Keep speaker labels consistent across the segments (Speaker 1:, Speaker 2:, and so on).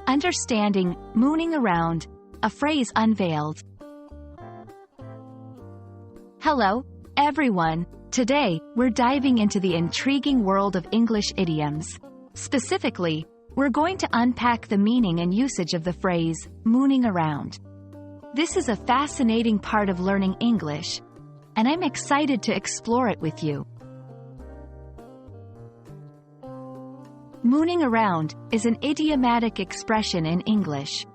Speaker 1: Understanding mooning around, a phrase unveiled. Hello, everyone. Today, we're diving into the intriguing world of English idioms. Specifically, we're going to unpack the meaning and usage of the phrase, mooning around. This is a fascinating part of learning English, and I'm excited to explore it with you. Mooning around is an idiomatic expression in English.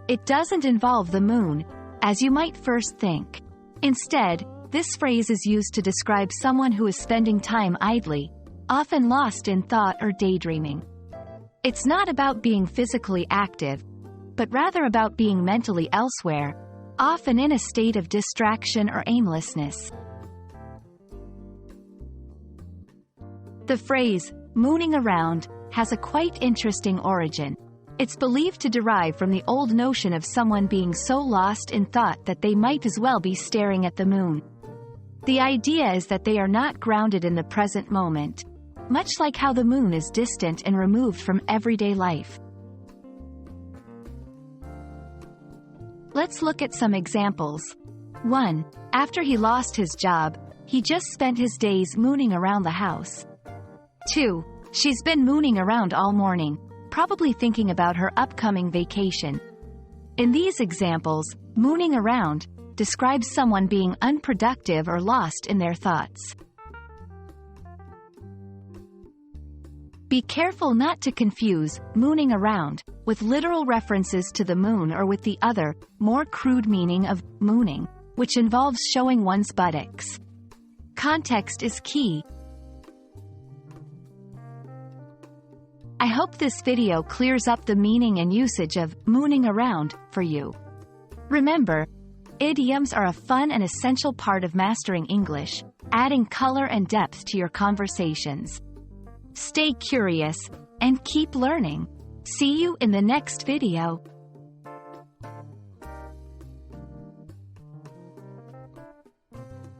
Speaker 1: It doesn't involve the moon, as you might first think. Instead, this phrase is used to describe someone who is spending time idly, often lost in thought or daydreaming. It's not about being physically active, but rather about being mentally elsewhere, often in a state of distraction or aimlessness. The phrase, mooning around, has a quite interesting origin. It's believed to derive from the old notion of someone being so lost in thought that they might as well be staring at the moon. The idea is that they are not grounded in the present moment, much like how the moon is distant and removed from everyday life. Let's look at some examples. 1. After he lost his job, he just spent his days mooning around the house. 2. She's been mooning around all morning, probably thinking about her upcoming vacation. In these examples, mooning around describes someone being unproductive or lost in their thoughts. Be careful not to confuse mooning around with literal references to the moon or with the other, more crude meaning of mooning, which involves showing one's buttocks. Context is key. I hope this video clears up the meaning and usage of mooning around for you. Remember, idioms are a fun and essential part of mastering English, adding color and depth to your conversations. Stay curious and keep learning. See you in the next video.